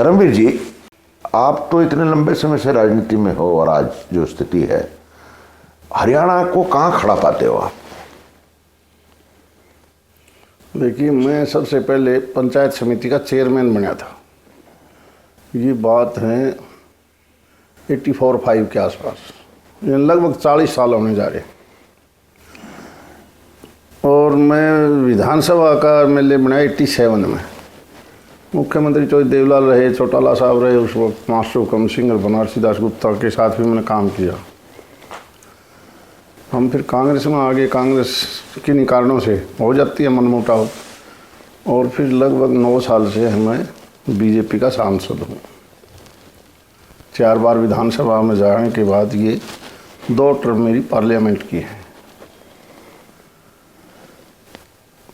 धर्मवीर जी, आप तो इतने लंबे समय से राजनीति में हो और आज जो स्थिति है, हरियाणा को कहाँ खड़ा पाते हो आप? देखिए, मैं सबसे पहले पंचायत समिति का चेयरमैन बना था। ये बात है 84-85 के आसपास, लगभग 40 साल होने जा रहे। और मैं विधानसभा का एमएलए बना 87 में। मुख्यमंत्री चौधरी देवलाल रहे, चौटाला साहब रहे उस वक्त, मास्टर हुकम सिंह और बनारसी दास गुप्ता के साथ भी मैंने काम किया। हम फिर कांग्रेस में आ गए। कांग्रेस किन्हीं कारणों से हो जाती है मनमुटाव, और फिर लगभग 9 साल से मैं बीजेपी का सांसद हूँ। 4 बार विधानसभा में जाने के बाद ये 2 टर्म मेरी पार्लियामेंट की है।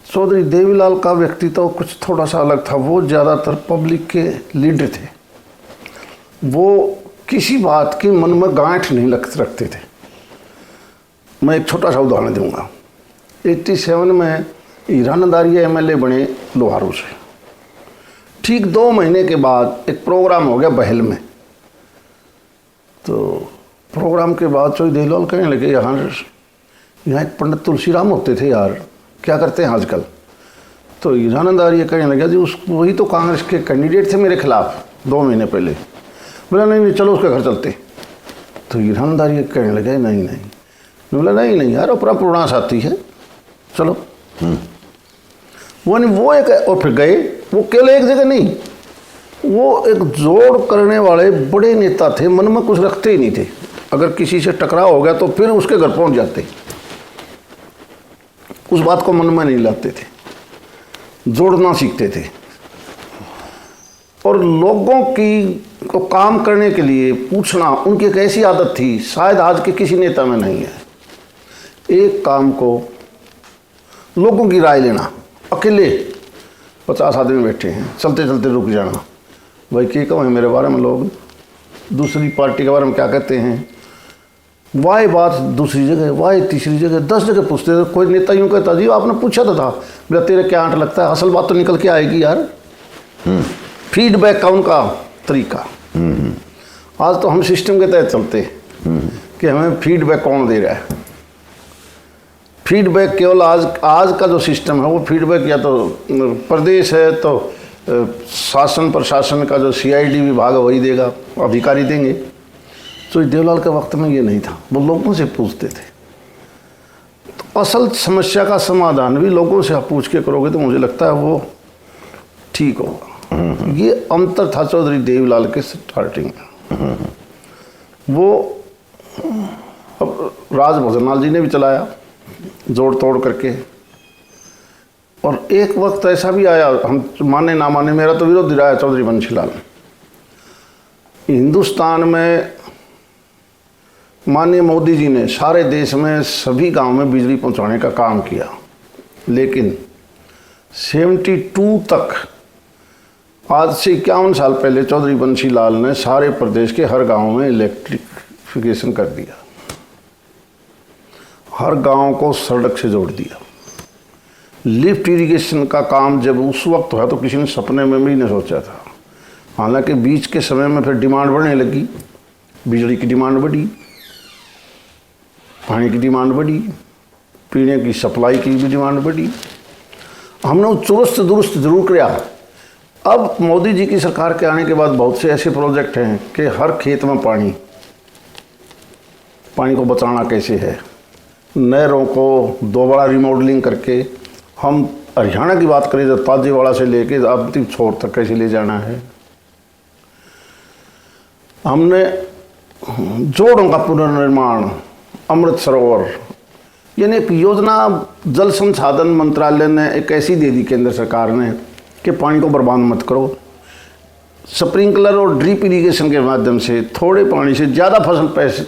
चौधरी देवीलाल का व्यक्तित्व कुछ थोड़ा सा अलग था। वो ज़्यादातर पब्लिक के लीडर थे। वो किसी बात की मन में गांठ नहीं रखते थे। मैं एक छोटा सा उदाहरण दूंगा। 87 में हीरानंदारिया एमएलए बने लोहारू से। ठीक 2 महीने के बाद एक प्रोग्राम हो गया बहल में। तो प्रोग्राम के बाद चौधरी देवीलाल कहने लगे, यहाँ एक पंडित तुलसीराम होते थे यार, क्या करते हैं आजकल? तो हीरानंदारिया कहने लगा, जी वही तो कांग्रेस के कैंडिडेट थे मेरे खिलाफ 2 महीने पहले। बोला नहीं चलो उसके घर चलते। तो हीरानंदारिया कहने लगे नहीं। बोला नहीं यार, अपना पुराना साथी है, चलो। वो एक, और फिर गए। वो केवल एक जगह नहीं, वो एक जोड़ करने वाले बड़े नेता थे। मन में कुछ रखते ही नहीं थे। अगर किसी से टकराव हो गया तो फिर उसके घर पहुंच जाते, उस बात को मन में नहीं लाते थे, जोड़ना सीखते थे। और लोगों की को काम करने के लिए पूछना उनकी एक ऐसी आदत थी, शायद आज के किसी नेता में नहीं है। एक काम को लोगों की राय लेना, अकेले 50 आदमी बैठे हैं, चलते चलते रुक जाना, भाई क्या कहें मेरे बारे में, लोग दूसरी पार्टी के बारे में क्या कहते हैं, वाह बात दूसरी जगह, वाह तीसरी जगह, 10 जगह पूछते थे। कोई नेता यूँ कहता, जी आपने पूछा तो था, बोला तेरे क्या आंट लगता है, असल बात तो निकल के आएगी यार। फीडबैक का उनका तरीका। आज तो हम सिस्टम के तहत चलते कि हमें फीडबैक कौन दे रहा है। फीडबैक केवल आज का जो सिस्टम है वो फीडबैक या तो प्रदेश है तो शासन प्रशासन का जो CID विभाग है वही देगा, अधिकारी देंगे। तो देवलाल के वक्त में ये नहीं था, वो लोगों से पूछते थे। तो असल समस्या का समाधान भी लोगों से आप पूछ के करोगे तो मुझे लगता है वो ठीक होगा। ये अंतर था चौधरी देवीलाल के स्टार्टिंग में। वो अब राज भजनलाल जी ने भी चलाया जोड़ तोड़ करके। और एक वक्त ऐसा भी आया, हम माने ना माने, मेरा तो विरोधी रहा है चौधरी बंशीलाल। हिंदुस्तान में माननीय मोदी जी ने सारे देश में सभी गांव में बिजली पहुंचाने का काम किया, लेकिन 72 तक, आज से 51 साल पहले चौधरी बंशीलाल ने सारे प्रदेश के हर गांव में इलेक्ट्रिफिकेशन कर दिया, हर गांव को सड़क से जोड़ दिया। लिफ्ट इरिगेशन का काम जब उस वक्त हुआ तो किसी ने सपने में भी नहीं सोचा था। हालांकि बीच के समय में फिर डिमांड बढ़ने लगी, बिजली की डिमांड बढ़ी, पानी की डिमांड बढ़ी, पीने की सप्लाई की भी डिमांड बढ़ी। हमने चुस्त दुरुस्त जरूर किया। अब मोदी जी की सरकार के आने के बाद बहुत से ऐसे प्रोजेक्ट हैं कि हर खेत में पानी को बचाना कैसे है, नहरों को दोबारा रिमॉडलिंग करके, हम हरियाणा की बात करें तो ताजेवाड़ा से लेके अंतिम छोर तक कैसे ले जाना है। हमने जोड़ों का पुनर्निर्माण, अमृत सरोवर, यानी एक योजना जल संसाधन मंत्रालय ने एक ऐसी दे दी केंद्र सरकार ने कि पानी को बर्बाद मत करो। स्प्रिंकलर और ड्रिप इरिगेशन के माध्यम से थोड़े पानी से ज़्यादा फसल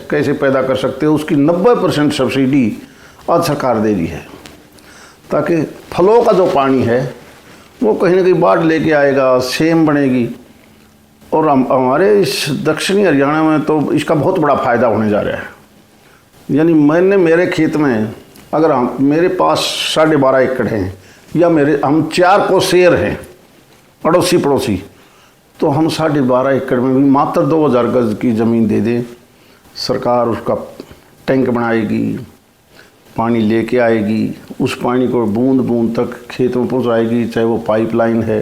कैसे पैदा कर सकते हो, उसकी 90% सब्सिडी आज सरकार दे रही है, ताकि फलों का जो पानी है वो कहीं ना कहीं बाढ़ लेके आएगा, सेम बनेगी। और हमारे इस दक्षिणी हरियाणा में तो इसका बहुत बड़ा फ़ायदा होने जा रहा है। यानी मैंने मेरे खेत में, अगर मेरे पास 12.5 एकड़ हैं, या हम 4 को शेर हैं, अड़ोसी पड़ोसी, तो हम 12.5 एकड़ में भी मात्र 2000 गज की ज़मीन दे दें, सरकार उसका टैंक बनाएगी, पानी लेके आएगी, उस पानी को बूंद बूंद तक खेत में पहुँचाएगी, चाहे वो पाइपलाइन है,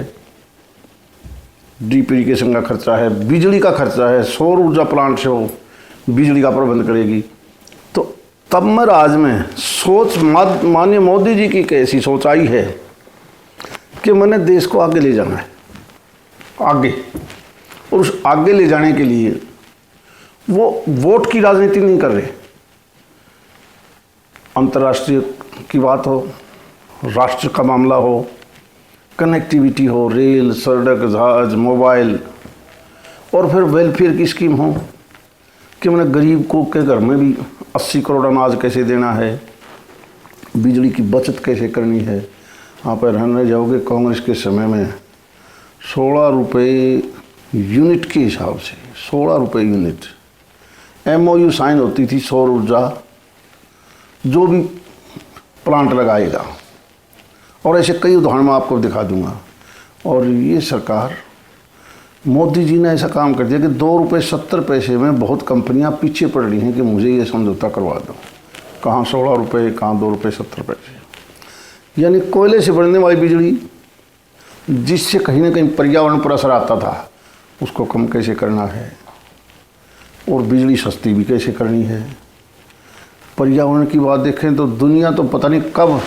ड्रिप इरिगेशन का खर्चा है, बिजली का खर्चा है, सौर ऊर्जा प्लांट से वो बिजली का प्रबंध करेगी। तो तब मैं राज में सोच माननीय मोदी जी की कैसी सोच आई है कि मैंने देश को आगे ले जाना है, आगे, और उस आगे ले जाने के लिए वो वोट की राजनीति नहीं कर रहे। अंतर्राष्ट्रीय की बात हो, राष्ट्र का मामला हो, कनेक्टिविटी हो, रेल, सड़क, जहाज, मोबाइल, और फिर वेलफेयर की स्कीम हो कि मैंने गरीब को के घर में भी 80 करोड़ अनाज कैसे देना है, बिजली की बचत कैसे करनी है। आप रहने जाओगे कांग्रेस के समय में 16 रुपये यूनिट के हिसाब से, 16 रुपये यूनिट MOU साइन होती थी, सौर ऊर्जा जो भी प्लांट लगाएगा, और ऐसे कई उदाहरण मैं आपको दिखा दूंगा। और ये सरकार मोदी जी ने ऐसा काम कर दिया कि 2 रुपये 70 पैसे में बहुत कंपनियां पीछे पड़ रही हैं कि मुझे ये समझौता करवा दो। कहाँ 16 रुपये, कहाँ 2 रुपये 70 पैसे। यानी कोयले से बनने वाली बिजली, जिससे कहीं ना कहीं पर्यावरण पर असर आता था, उसको कम कैसे करना है, और बिजली सस्ती भी कैसे करनी है। पर्यावरण की बात देखें तो दुनिया तो पता नहीं कब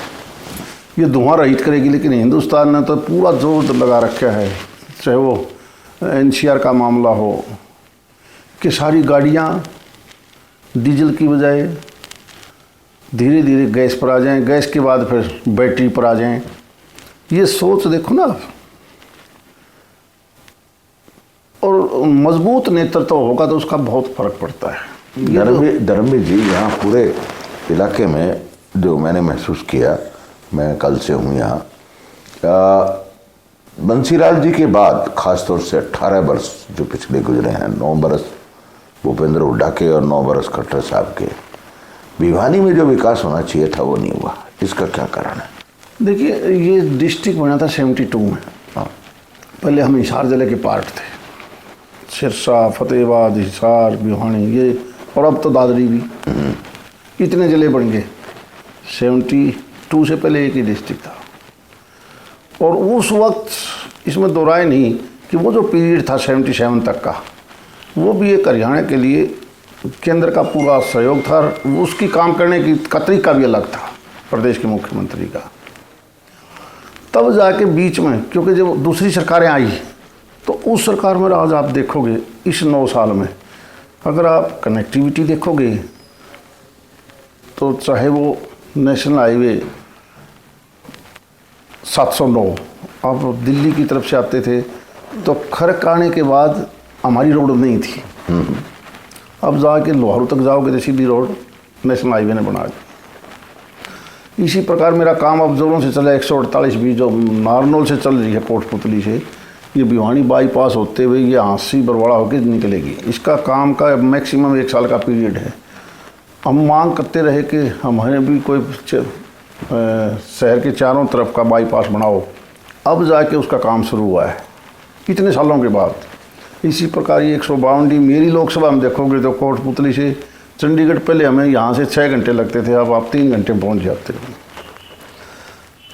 ये धुआं रहित करेगी, लेकिन हिंदुस्तान ने तो पूरा जोर लगा रखा है, चाहे वो NCR का मामला हो कि सारी गाड़ियाँ डीजल की बजाय धीरे धीरे गैस पर आ जाएं, गैस के बाद फिर बैटरी पर आ जाएं। ये सोच देखो ना, और मजबूत नेतृत्व होगा तो उसका बहुत फर्क पड़ता है। धर्मवीर जी, यहाँ पूरे इलाके में जो मैंने महसूस किया, मैं कल से हूँ यहाँ, बंसीलाल जी के बाद खासतौर से 18 वर्ष जो पिछले गुजरे हैं, 9 बरस भूपेंद्र हुड्डा के और 9 बरस खट्टर साहब के, भिवानी में जो विकास होना चाहिए था वो नहीं हुआ। इसका क्या कारण है? देखिए, ये डिस्ट्रिक्ट बना था 72 में। पहले हम हिसार जिले के पार्ट थे, सिरसा, फतेहाबाद, हिसार, भिवानी, ये, और अब तो दादरी भी, इतने जिले बन गए। 72 से पहले एक ही डिस्ट्रिक्ट था। और उस वक्त इसमें दो राय नहीं कि वो जो पीरियड था 77 तक का, वो भी एक हरियाणा के लिए केंद्र का पूरा सहयोग था। उसकी काम करने की तरीका भी अलग था प्रदेश के मुख्यमंत्री का। तब जाके बीच में, क्योंकि जब दूसरी सरकारें आई तो उस सरकार में आज आप देखोगे इस 9 साल में, अगर आप कनेक्टिविटी देखोगे तो चाहे वो नेशनल हाईवे 709, आप दिल्ली की तरफ से आते थे तो खरक आने के बाद हमारी रोड नहीं थी, अब जाके लोहारू तक जाओगे तो सीधी रोड नेशनल हाईवे ने बना दी। इसी प्रकार मेरा काम अब जोरों से चला 148 भी जो नारनौल से चल रही है कोटपुतली से, ये भिवानी बाईपास होते हुए ये हाँसी बरवाड़ा होकर निकलेगी। इसका काम का मैक्सिमम 1 साल का पीरियड है। हम मांग करते रहे कि हमारे भी कोई शहर के चारों तरफ का बाईपास बनाओ, अब जाके उसका काम शुरू हुआ है इतने सालों के बाद। इसी प्रकार ये 152 मेरी लोकसभा में देखोगे तो कोटपुतली से चंडीगढ़ पहले हमें यहाँ से 6 घंटे लगते थे, अब आप 3 घंटे पहुँच जाते हो।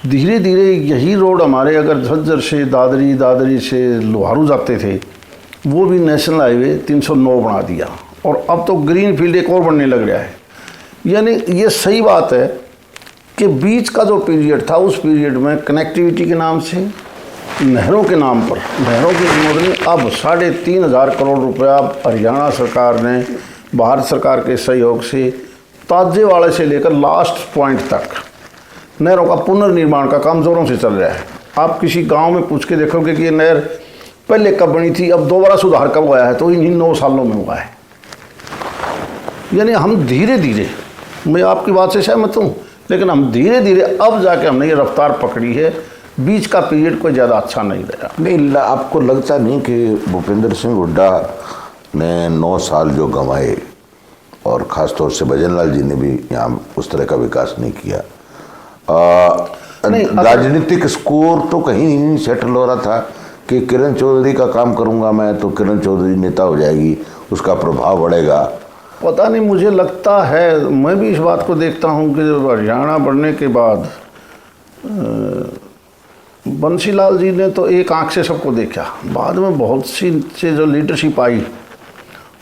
धीरे धीरे यही रोड हमारे अगर झज्जर से दादरी, दादरी से लोहारू जाते थे, वो भी नेशनल हाईवे 309 बना दिया, और अब तो ग्रीन फील्ड एक और बनने लग रहा है। यानी ये सही बात है कि बीच का जो पीरियड था उस पीरियड में कनेक्टिविटी के नाम से, नहरों के नाम पर, नहरों की अनुमोदनी अब 3,500 करोड़ रुपया हरियाणा सरकार ने भारत सरकार के सहयोग से ताजेवाड़े से लेकर लास्ट पॉइंट तक नहरों का पुनर्निर्माण का काम जोरों से चल रहा है। आप किसी गांव में पूछ के देखोगे कि ये नहर पहले कब बनी थी, अब दोबारा सुधार कब हुआ है, तो इन्हीं 9 सालों में हुआ है। यानी हम धीरे धीरे, मैं आपकी बात से सहमत हूँ, लेकिन हम धीरे धीरे अब जाके हमने ये रफ्तार पकड़ी है। बीच का पीरियड कोई ज़्यादा अच्छा नहीं रहा। नहीं, आपको लगता नहीं कि भूपेंद्र सिंह हुड्डा ने 9 साल जो गंवाए, और ख़ास तौर से भजनलाल जी ने भी यहाँ उस तरह का विकास नहीं किया, राजनीतिक स्कोर तो कहीं नहीं सेटल हो रहा था कि किरण चौधरी का काम करूंगा मैं तो किरण चौधरी नेता हो जाएगी, उसका प्रभाव बढ़ेगा। पता नहीं, मुझे लगता है, मैं भी इस बात को देखता हूँ कि जब हरियाणा बढ़ने के बाद बंसीलाल जी ने तो एक आंख से सबको देखा, बाद में बहुत सी से जो लीडरशिप आई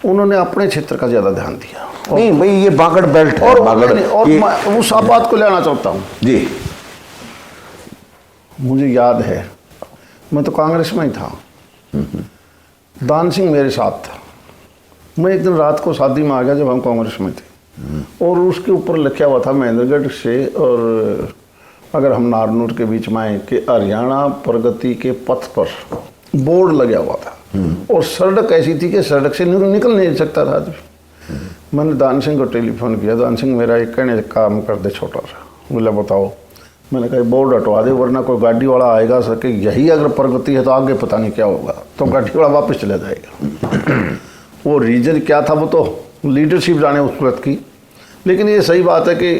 उन्होंने अपने क्षेत्र का ज़्यादा ध्यान दिया। नहीं भाई, ये बागड़ बेल्ट है, और बागड़ और मैं उस बात को लेना चाहता हूँ जी। मुझे याद है, मैं तो कांग्रेस में ही था, दान सिंह मेरे साथ था। मैं एक दिन रात को शादी में आ गया जब हम कांग्रेस में थे, और उसके ऊपर लिखा हुआ था महेंद्रगढ़ से, और अगर हम नारनूर के बीच में आए कि हरियाणा प्रगति के पथ पर बोर्ड लगा हुआ था, और सड़क ऐसी थी कि सड़क से निकल नहीं सकता था आदमी। मैंने दान सिंह को टेलीफोन किया, दान सिंह मेरा एक कहने काम कर दे छोटा सा। बोला बताओ। मैंने कहा बोर्ड हटवा दे, वरना कोई गाड़ी वाला आएगा सके, यही अगर प्रगति है तो आगे पता नहीं क्या होगा, तो गाड़ी वाला वापस चला जाएगा। वो रीजन क्या था वो तो लीडरशिप जाने उस वक्त की, लेकिन ये सही बात है कि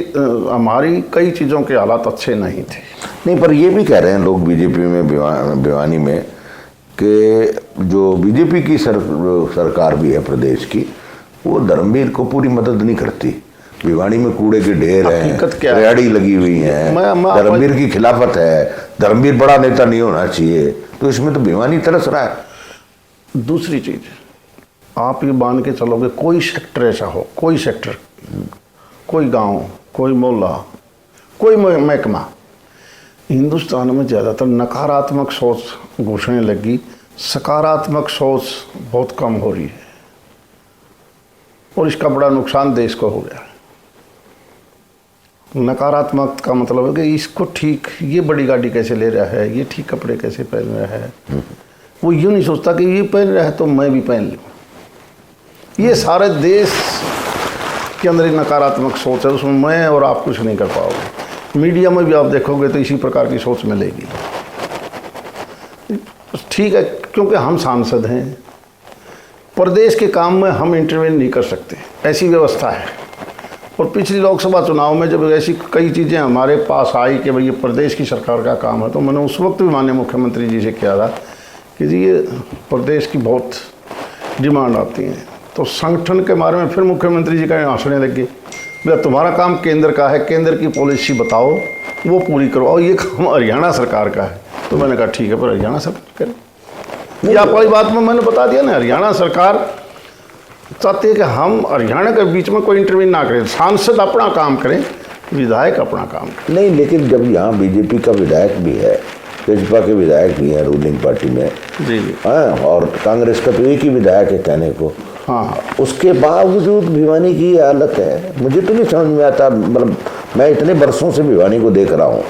हमारी कई चीज़ों के हालात अच्छे नहीं थे। नहीं, पर ये भी कह रहे हैं लोग बीजेपी में, भिवानी में, कि जो बीजेपी की सरकार भी है प्रदेश की, वो धर्मवीर को पूरी मदद नहीं करती। भिवानी में कूड़े के ढेर हैं, रेहड़ी लगी हुई है, धर्मवीर की खिलाफत है, धर्मवीर बड़ा नेता नहीं होना चाहिए, तो इसमें तो भिवानी तरस रहा है। दूसरी चीज़, आप ये मान के चलोगे कोई सेक्टर ऐसा हो, कोई सेक्टर, कोई गांव, कोई मोहल्ला, कोई महकमा, हिंदुस्तान में ज़्यादातर नकारात्मक सोच घुसने लगी, सकारात्मक सोच बहुत कम हो रही है, और इसका बड़ा नुकसान देश को हो गया। नकारात्मक का मतलब है कि इसको ठीक, ये बड़ी गाड़ी कैसे ले रहा है, ये ठीक कपड़े कैसे पहन रहा है, वो यूँ नहीं सोचता कि ये पहन रहा है तो मैं भी पहन लूँ। ये सारे देश के अंदर एक नकारात्मक सोच है, उसमें मैं और आप कुछ नहीं कर पाओगे। मीडिया में भी आप देखोगे तो इसी प्रकार की सोच मिलेगी। ठीक है, क्योंकि हम सांसद हैं, प्रदेश के काम में हम इंटरवेन नहीं कर सकते, ऐसी व्यवस्था है। और पिछली लोकसभा चुनाव में जब ऐसी कई चीज़ें हमारे पास आई कि भाई ये प्रदेश की सरकार का काम है, तो मैंने उस वक्त भी माननीय मुख्यमंत्री जी से किया था कि जी ये प्रदेश की बहुत डिमांड आती है। तो संगठन के बारे में फिर मुख्यमंत्री जी का हंसने लगे, भैया तुम्हारा काम केंद्र का है, केंद्र की पॉलिसी बताओ, वो पूरी करो, और ये काम हरियाणा सरकार का है। तो मैंने कहा ठीक है, पर हरियाणा सरकार करे। ये आप वाली बात में मैंने बता दिया ना, हरियाणा सरकार चाहती है कि हम हरियाणा के बीच में कोई इंटरव्यू ना करें, सांसद अपना काम करें, विधायक अपना काम करें। नहीं, लेकिन जब यहाँ बीजेपी का विधायक भी है, भाजपा के विधायक भी हैं रूलिंग पार्टी में, जी हाँ, और कांग्रेस का तो एक ही विधायक है कहने को, हाँ, उसके बावजूद भिवानी की हालत है। मुझे तो नहीं समझ में आता, मतलब मैं इतने बरसों से भिवानी को देख रहा हूँ,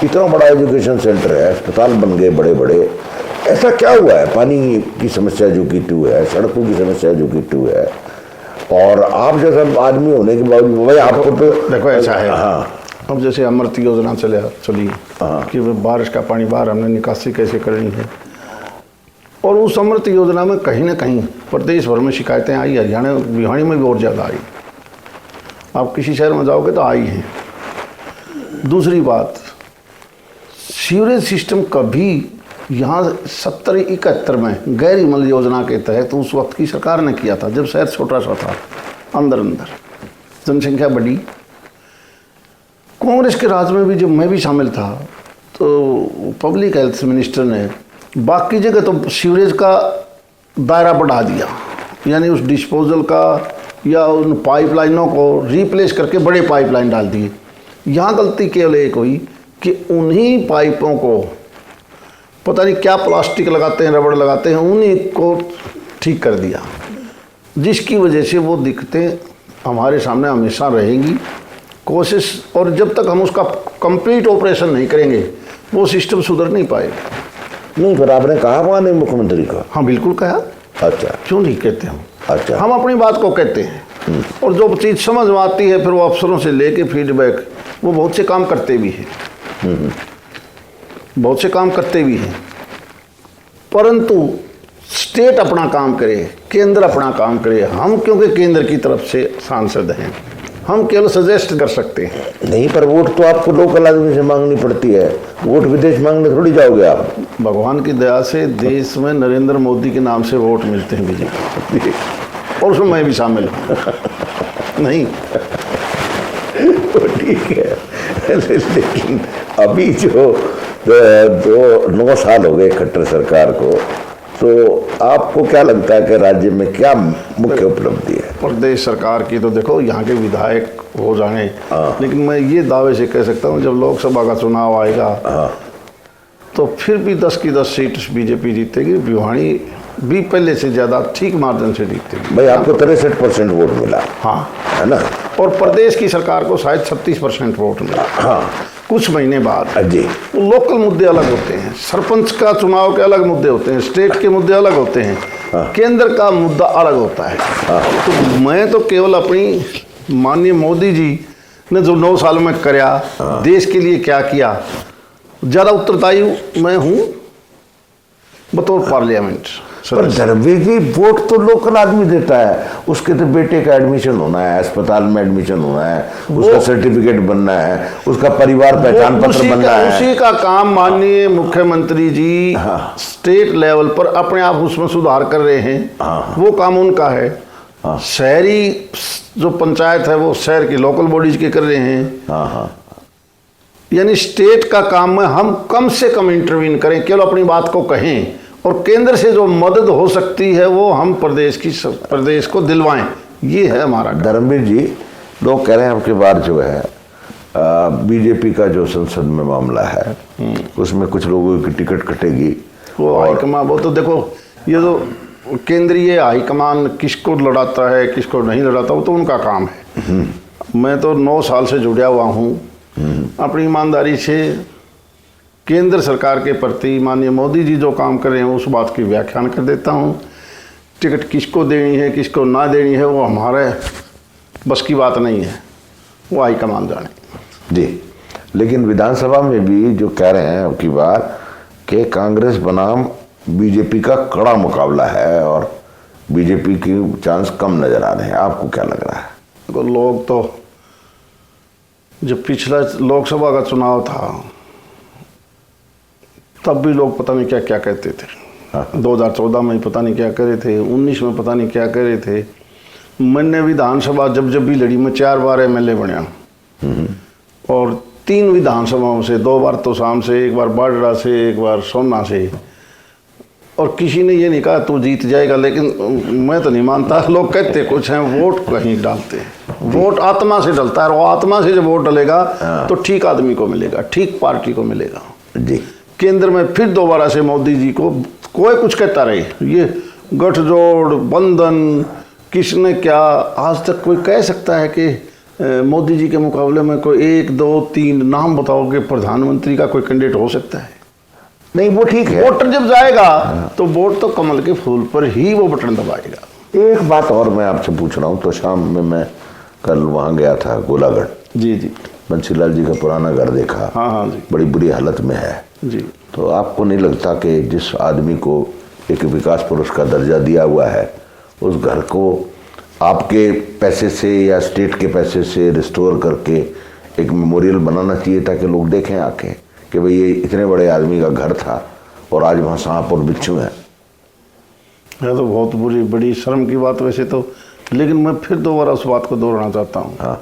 इतना बड़ा एजुकेशन सेंटर है, अस्पताल बन गए बड़े बड़े, ऐसा क्या हुआ है? पानी की समस्या जो की टू है, सड़कों की समस्या जो की टू है, और आप जैसा आदमी होने के बावजूद भाई आपको तो देखो ऐसा है। हाँ, अब जैसे अमृत योजना चली, हाँ, कि बारिश का पानी बाहर हमने निकासी कैसे करनी है, और उस अमृत योजना में कहीं ना कहीं प्रदेश भर में शिकायतें आई, हरियाणा भिवानी में भी और ज़्यादा आई। आप किसी शहर में जाओगे तो आई हैं। दूसरी बात, सीवरेज सिस्टम कभी यहाँ 70-71 में गैर इमल योजना के तहत उस वक्त की सरकार ने किया था, जब शहर छोटा सा था, अंदर जनसंख्या बढ़ी। कांग्रेस के राज में भी जब मैं भी शामिल था तो पब्लिक हेल्थ मिनिस्टर ने बाकी जगह तो सीवरेज का दायरा बढ़ा दिया, यानी उस डिस्पोजल का या उन पाइपलाइनों को रिप्लेस करके बड़े पाइपलाइन डाल दिए। यहाँ गलती केवल एक हुई कि उन्हीं पाइपों को पता नहीं क्या प्लास्टिक लगाते हैं, रबड़ लगाते हैं, उन्हीं को ठीक कर दिया, जिसकी वजह से वो दिक्कतें हमारे सामने हमेशा रहेंगी। कोशिश, और जब तक हम उसका कंप्लीट ऑपरेशन नहीं करेंगे वो सिस्टम सुधर नहीं पाएगा। नहीं, पर आपने कहा माननीय मुख्यमंत्री का? हाँ बिल्कुल कहा। अच्छा, क्यों नहीं कहते हम? अच्छा, हम अपनी बात को कहते हैं, और जो चीज़ समझ में आती है फिर वो अफसरों से लेके फीडबैक, वो बहुत से काम करते भी हैं, बहुत से काम करते भी हैं, परंतु स्टेट अपना काम करे, केंद्र अपना काम करे। हम क्योंकि केंद्र की तरफ से सांसद हैं, हम केवल सजेस्ट कर सकते हैं। नहीं, पर वोट तो आपको लोकल आदमी से मांगनी पड़ती है, वोट विदेश मांगने थोड़ी जाओगे आप। भगवान की दया से देश में नरेंद्र मोदी के नाम से वोट मिलते हैं बीजेपी, और उसमें मैं भी शामिल हूँ। नहीं तो ठीक है, लेकिन अभी जो 9 साल हो गए खट्टर सरकार को, तो आपको क्या लगता है कि राज्य में क्या मुख्य उपलब्धि है? प्रदेश सरकार की तो देखो यहाँ के विधायक हो जाए, लेकिन मैं ये दावे से कह सकता हूँ जब लोकसभा का चुनाव आएगा तो फिर भी 10 की 10 सीट बीजेपी जीतेगी। भिवानी भी पहले से ज़्यादा ठीक मार्जिन से जीतेगी। भाई आपको 63% वोट मिला, हाँ, है ना? और प्रदेश की सरकार को शायद 36% वोट मिला। हाँ, कुछ महीने बाद जी। तो लोकल मुद्दे अलग होते हैं, सरपंच का चुनाव के अलग मुद्दे होते हैं, स्टेट के मुद्दे अलग होते हैं, केंद्र का मुद्दा अलग होता है। तो मैं तो केवल अपनी माननीय मोदी जी ने जो 9 साल में कराया, देश के लिए क्या किया, ज़्यादा उत्तरदायी मैं हूँ बतौर पार्लियामेंट। पर धर्मवीर जी, वोट तो लोकल आदमी देता है, उसके तो बेटे का एडमिशन होना है, अस्पताल में एडमिशन होना है, उसका सर्टिफिकेट बनना है, उसका परिवार पहचान पत्र बनना है। उसी का काम माननीय मुख्यमंत्री जी स्टेट लेवल पर अपने आप उसमें सुधार कर रहे हैं। वो काम उनका है। शहरी जो पंचायत है वो शहर की लोकल बॉडीज के कर रहे हैं। यानी स्टेट का काम में हम कम से कम इंटरवीन करें, केवल अपनी बात को कहें, और केंद्र से जो मदद हो सकती है वो हम प्रदेश को दिलवाएं। ये है हमारा। धर्मवीर जी, लोग कह रहे हैं आपके बार जो है बीजेपी का जो संसद में मामला है उसमें कुछ लोगों की टिकट कटेगी। वो हाईकमान, वो तो देखो, ये तो केंद्रीय हाईकमान किसको लड़ाता है किसको नहीं लड़ाता वो तो उनका काम है। मैं तो 9 साल से जुड़ा हुआ हूँ, अपनी ईमानदारी से केंद्र सरकार के प्रति माननीय मोदी जी जो काम कर रहे हैं उस बात की व्याख्यान कर देता हूँ। टिकट किसको देनी है किसको ना देनी है वो हमारे बस की बात नहीं है, वो हाईकमान जाने। जी, लेकिन विधानसभा में भी जो कह रहे हैं अब की बार कि कांग्रेस बनाम बीजेपी का कड़ा मुकाबला है और बीजेपी की चांस कम नजर आ रहे हैं, आपको क्या लग रहा है? देखो, लोग तो जब पिछला लोकसभा का चुनाव था तब भी लोग पता नहीं क्या क्या कहते थे। 2014 में पता नहीं क्या करे थे, 19 में पता नहीं क्या करे थे। मैंने विधानसभा जब भी लड़ी, मैं 4 बार एमएलए बना और 3 विधानसभाओं से, 2 बार तो शाम से, 1 बार बाडरा से, 1 बार सोना से, और किसी ने ये नहीं कहा तू जीत जाएगा। लेकिन मैं तो नहीं मानता, लोग कहते कुछ हैं, वोट कहीं डालते हैं। वोट आत्मा से डलता है और वो आत्मा से जब वोट डलेगा तो ठीक आदमी को मिलेगा, ठीक पार्टी को मिलेगा। जी, केंद्र में फिर दोबारा से मोदी जी को कोई कुछ कहता रहे, ये गठजोड़ बंधन किसने क्या, आज तक कोई कह सकता है कि मोदी जी के मुकाबले में कोई 1 2 3 नाम बताओगे प्रधानमंत्री का कोई कैंडिडेट हो सकता है? नहीं, वो ठीक है। वोटर जब जाएगा तो वोट तो कमल के फूल पर ही वो बटन दबाएगा। एक बात और मैं आपसे पूछ रहा हूँ, तो शाम में मैं कल वहाँ गया था गोलागढ़। जी जी, बंसीलाल जी का पुराना घर देखा। हाँ जी, बड़ी बुरी हालत में है जी। तो आपको नहीं लगता कि जिस आदमी को एक विकास पुरुष का दर्जा दिया हुआ है उस घर को आपके पैसे से या स्टेट के पैसे से रिस्टोर करके एक मेमोरियल बनाना चाहिए ताकि लोग देखें आके कि भाई ये इतने बड़े आदमी का घर था और आज वहाँ सांप और बिच्छू हैं? यह तो बहुत बड़ी शर्म की बात वैसे तो, लेकिन मैं फिर दोबारा उस बात को दोहराना चाहता हूँ। हाँ,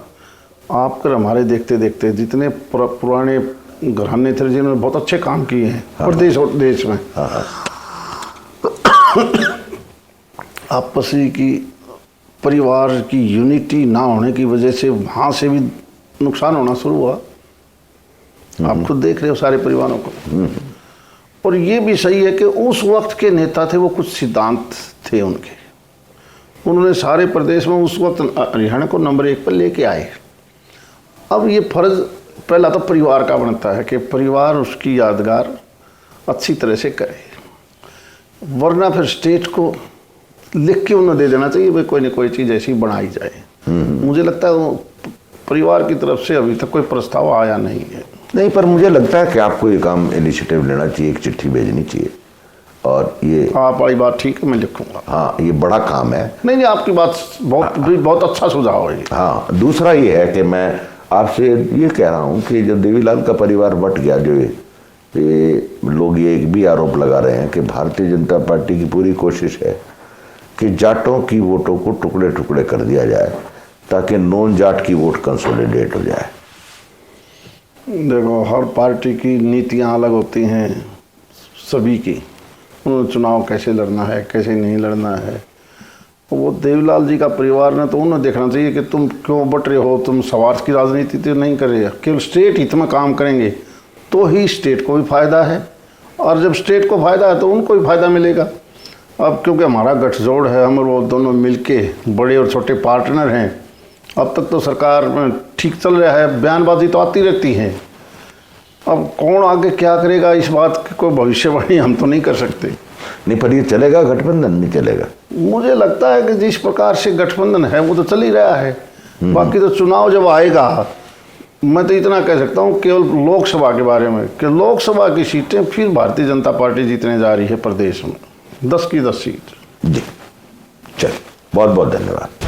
आप कर हमारे देखते देखते जितने पुराने घराने थे जिन्होंने बहुत अच्छे काम किए हैं प्रदेश और देश में, आपसी की परिवार की यूनिटी ना होने की वजह से वहाँ से भी नुकसान होना शुरू हुआ। आप खुद देख रहे हो सारे परिवारों को। और ये भी सही है कि उस वक्त के नेता थे, वो कुछ सिद्धांत थे उनके, उन्होंने सारे प्रदेश में उस वक्त हरियाणा को नंबर 1 पर लेके आए। अब ये फर्ज पहला तो परिवार का बनता है कि परिवार उसकी यादगार अच्छी तरह से करे, वरना फिर स्टेट को लिख के उन्हें दे देना चाहिए भाई कोई ना कोई चीज़ ऐसी बनाई जाए। मुझे लगता है परिवार की तरफ से अभी तक कोई प्रस्ताव आया नहीं है। नहीं, पर मुझे लगता है कि आपको ये काम इनिशिएटिव लेना चाहिए, एक चिट्ठी भेजनी चाहिए और ये आप वाली बात ठीक है, मैं लिखूंगा। हाँ, ये बड़ा काम है। नहीं, आपकी बात बहुत अच्छा सुझाव है। हाँ, दूसरा ये है कि मैं आपसे ये कह रहा हूँ कि जब देवीलाल का परिवार बट गया, जो ये लोग ये एक भी आरोप लगा रहे हैं कि भारतीय जनता पार्टी की पूरी कोशिश है कि जाटों की वोटों को टुकड़े टुकड़े कर दिया जाए ताकि नॉन जाट की वोट कंसोलिडेट हो जाए। देखो, हर पार्टी की नीतियां अलग होती हैं, सभी की। उन्होंने चुनाव कैसे लड़ना है, कैसे नहीं लड़ना है, वो देवीलाल जी का परिवार ने तो उन्हें देखना चाहिए कि तुम क्यों बट रहे हो, तुम स्वार्थ की राजनीति तो नहीं कर रहे, केवल स्टेट हित में काम करेंगे तो ही स्टेट को भी फायदा है, और जब स्टेट को फायदा है तो उनको भी फायदा मिलेगा। अब क्योंकि हमारा गठजोड़ है, हम वो दोनों मिलके बड़े और छोटे पार्टनर हैं, अब तक तो सरकार में ठीक चल रहा है, बयानबाजी तो आती रहती है। अब कौन आगे क्या करेगा, इस बात की कोई भविष्यवाणी हम तो नहीं कर सकते। नहीं, पर ये चलेगा गठबंधन, नहीं चलेगा? मुझे लगता है कि जिस प्रकार से गठबंधन है वो तो चल ही रहा है। बाकी तो चुनाव जब आएगा, मैं तो इतना कह सकता हूँ केवल लोकसभा के बारे में कि लोकसभा की सीटें फिर भारतीय जनता पार्टी जीतने जा रही है प्रदेश में, 10 की 10 सीट। जी, चल, बहुत बहुत धन्यवाद।